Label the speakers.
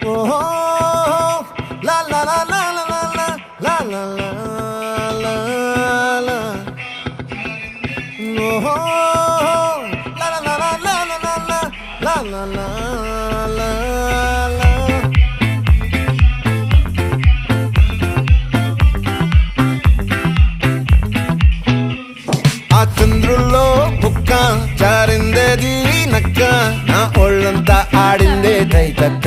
Speaker 1: Oh, la la la la la la la la la la la. Oh, la la la la la la la la la la la. ఆ చంద్రుల్లో బుక్క జారిందేది నక్క నా ఒళ్ళంతా ఆడిందే తైతక్క